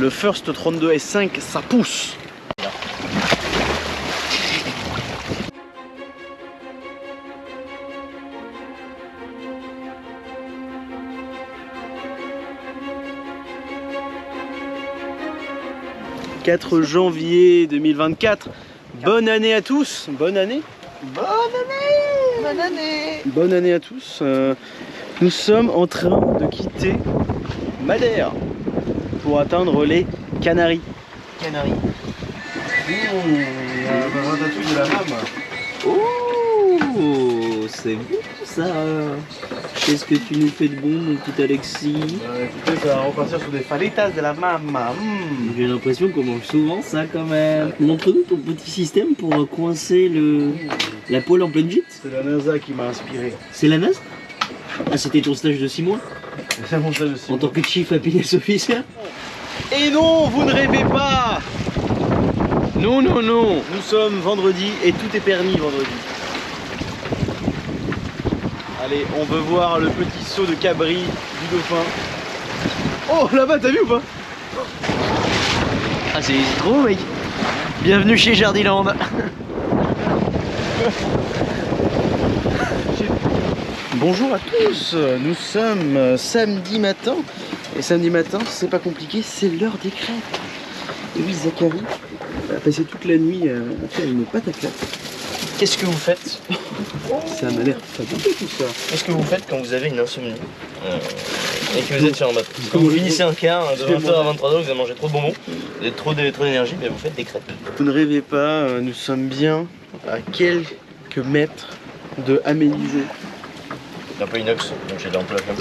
Le First 32 S5, ça pousse. « 4 janvier 2024. Bonne année à tous. Bonne année. Bonne année. Bonne année. Bonne année à tous. Nous sommes en train de quitter Madère pour atteindre les Canaries. Canaries. La ratatouille de la femme. Oh, c'est bon ça. Qu'est-ce que tu nous fais de bon, mon petit Alexis? Écoutez, ça va repartir sur des falitas de la mama. J'ai l'impression qu'on mange souvent ça quand même. Montre-nous ton petit système pour coincer la poêle en pleine gîte. C'est la NASA qui m'a inspiré. C'est la NASA? Ah, c'était ton stage de 6 mois? C'est mon stage aussi. En tant que chief happiness officer? Et non, vous ne rêvez pas. Non, non, non. Nous sommes vendredi et tout est permis vendredi. Allez, on veut voir le petit saut de cabri du dauphin. Oh, là-bas, t'as vu ou pas? Ah, c'est trop mec. Bienvenue chez Jardiland. Bonjour à tous, nous sommes samedi matin. Et samedi matin, c'est pas compliqué, c'est l'heure des crêpes. Et oui, Zachary a passé toute la nuit à faire une pâte à crêpes. Qu'est-ce que vous faites? Ça m'a l'air fabuleux tout ça. Qu'est-ce que vous faites quand vous avez une insomnie et que vous êtes sur un bateau? Quand vous finissez un quart de 20h à 23h, vous avez mangé trop de bonbons, vous avez trop d'énergie, mais vous faites des crêpes. Vous ne rêvez pas, nous sommes bien à quelques mètres de Amélisée. C'est un peu inox, donc j'ai un peu la flamme.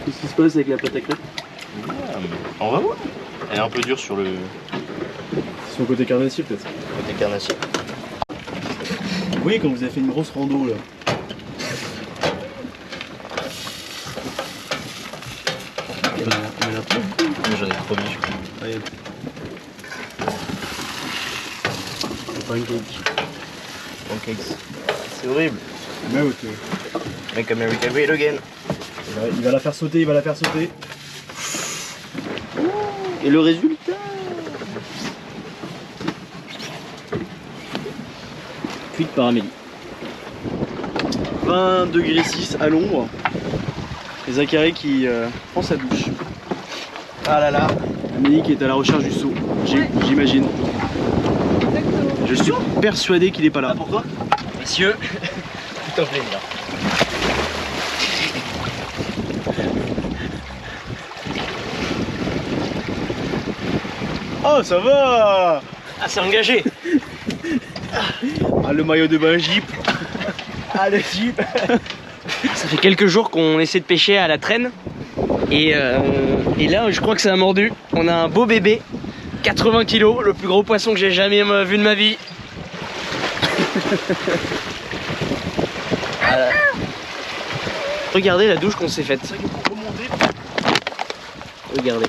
Qu'est-ce qui se passe avec la pâte à crêpes? On va voir. Elle est un peu dure sur le Son côté carnassier peut-être. côté carnassier. Oui, quand vous avez fait une grosse rando là. J'en ai trop mis, je crois. Allez. Pancake. Pancakes. C'est horrible. Mais ok. Make America great again. Il va la faire sauter, il va la faire sauter. Et le résultat? Cuite par Amélie. 20 degrés 6 à l'ombre. Et Zachary qui prend sa douche. Ah là là. Amélie qui est à la recherche du seau, j'imagine. Je suis persuadé qu'il n'est pas là. Pour toi, messieurs, tout un plaisir. Oh ça va. Ah, c'est engagé. Ah le maillot de bain Jeep. Ah, le Jeep. Ça fait quelques jours qu'on essaie de pêcher à la traîne. Et là, je crois que ça a mordu. On a un beau bébé, 80 kg, le plus gros poisson que j'ai jamais vu de ma vie. Voilà. Regardez la douche qu'on s'est faite. Regardez.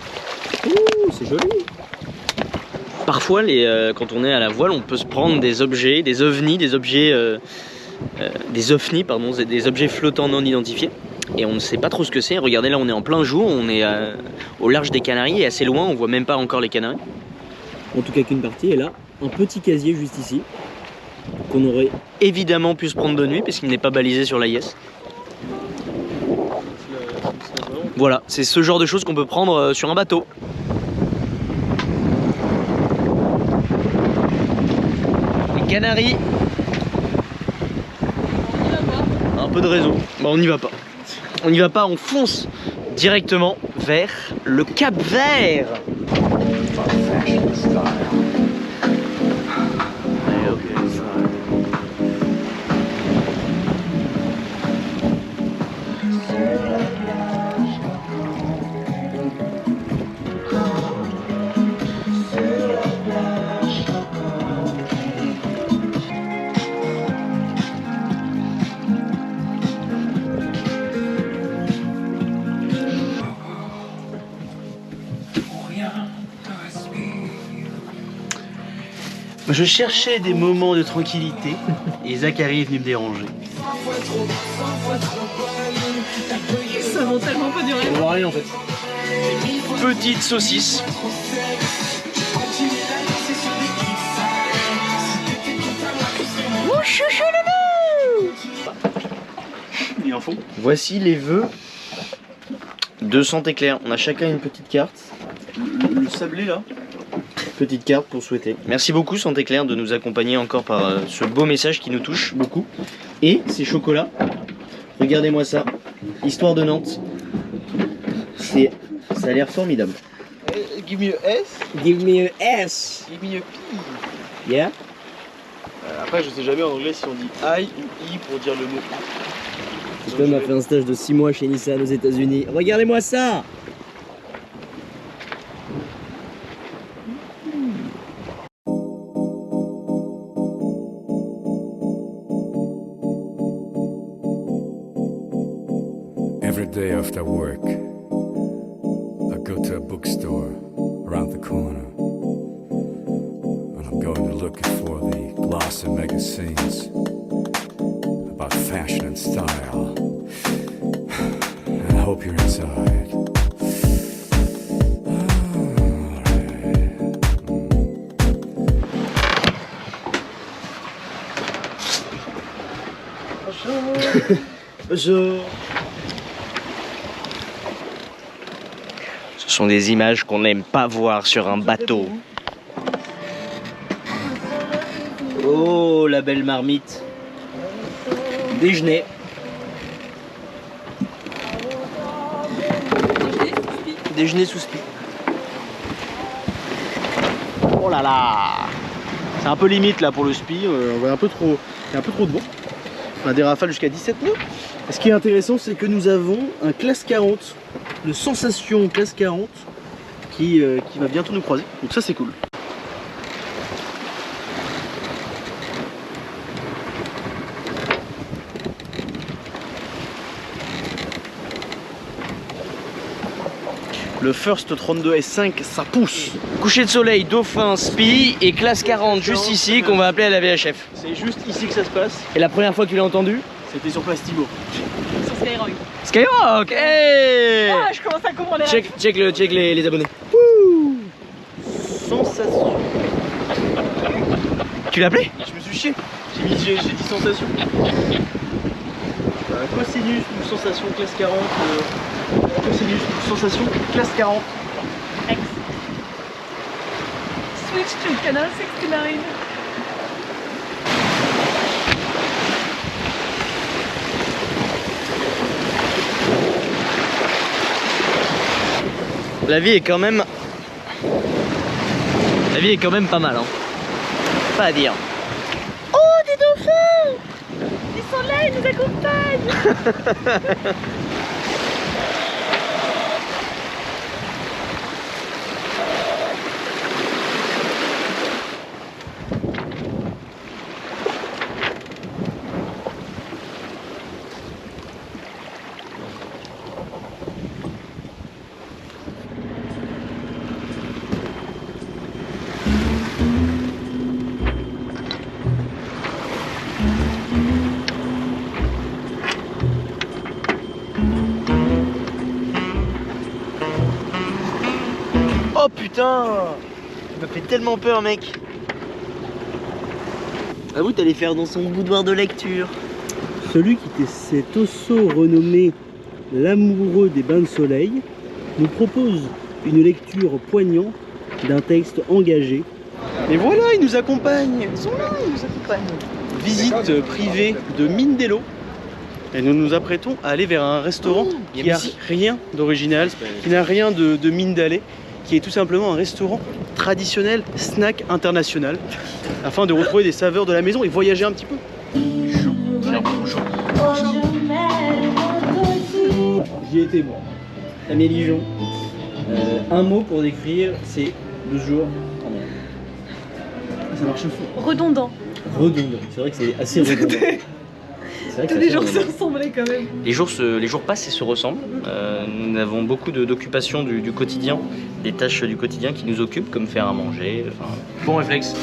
Ouh, c'est joli. Parfois, quand on est à la voile, on peut se prendre des objets, des ovnis, des objets flottants non identifiés. Et on ne sait pas trop ce que c'est. Regardez, là on est en plein jour, on est au large des Canaries et assez loin, on voit même pas encore les Canaries. En tout cas qu'une partie est là, un petit casier juste ici, qu'on aurait évidemment pu se prendre de nuit puisqu'il n'est pas balisé sur l'AIS. Voilà, c'est ce genre de choses qu'on peut prendre sur un bateau. Les Canaries. Un peu de réseau. Bah on n'y va pas. On n'y va pas, on fonce directement vers le Cap Vert. Je cherchais des moments de tranquillité et Zachary est venu me déranger. Ça vaut tellement pas du On va rien en fait. Petite saucisse. Et en fond. Voici les vœux de Santé Claire. On a chacun une petite carte. Le sablé là. Petite carte pour souhaiter. Merci beaucoup Santé Claire de nous accompagner encore par ce beau message qui nous touche beaucoup. Et ces chocolats, regardez-moi ça. Histoire de Nantes. Ça a l'air formidable. Give me a S. Give me a S. Give me a P. Yeah. Après, je sais jamais en anglais si on dit I ou I pour dire le mot. Tom a fait un stage de 6 mois chez Nissan aux États-Unis. Regardez-moi ça. Every day after work, I go to a bookstore around the corner. And I'm going to look for the glossy magazines about fashion and style. And I hope you're inside. Bonjour. Ce sont des images qu'on n'aime pas voir sur un bateau. Oh, la belle marmite. Déjeuner. Déjeuner sous spi. Oh là là. C'est un peu limite là pour le spi. On voit un peu trop. Il y a un peu trop de vent. On a des rafales jusqu'à 17 nœuds. Et ce qui est intéressant, c'est que nous avons un classe 40, le Sensation classe 40, qui va bientôt nous croiser. Donc ça, c'est cool. Le First 32 S5, ça pousse. Coucher de soleil, dauphin, spi et classe 40 juste ici qu'on va appeler à la VHF. C'est juste ici que ça se passe. Et la première fois que tu l'as entendu? C'était sur Place Thibault. Sur Skyrock. Skyrock, hey. Ah, je commence à comprendre les Check les abonnés. Wouh. Sensation. Tu l'as appelé? Je me suis chié. J'ai dit sensation. Cosinus ou sensation classe 40. Cosinus ou sensation classe 40. X. Switch to Canal 69. La vie est quand même pas mal, hein. Pas à dire. Oh, des dauphins! Ils sont là, ils nous accompagnent! Oh putain! Il m'a fait tellement peur, mec. Avoue, t'allais faire dans son boudoir de lecture. Celui qui s'est aussi renommé l'amoureux des bains de soleil nous propose une lecture poignante d'un texte engagé. Et voilà, ils nous accompagnent. Ils sont là, ils nous accompagnent. Visite privée de Mindelo. Et nous nous apprêtons à aller vers un restaurant qui n'a rien d'original, qui n'a rien de mine d'aller, qui est tout simplement un restaurant traditionnel, snack international, afin de retrouver des saveurs de la maison et voyager un petit peu. J'y étais moi. Amélie Jon. Un mot pour décrire, c'est 12 jours en mer. Ça marche fou. Redondant. Redondant. C'est vrai que c'est assez redondant. T'as des jours se ressemblaient quand même. Les jours passent et se ressemblent. Nous avons beaucoup d'occupations du quotidien, des tâches du quotidien qui nous occupent, comme faire à manger. Enfin, bon réflexe.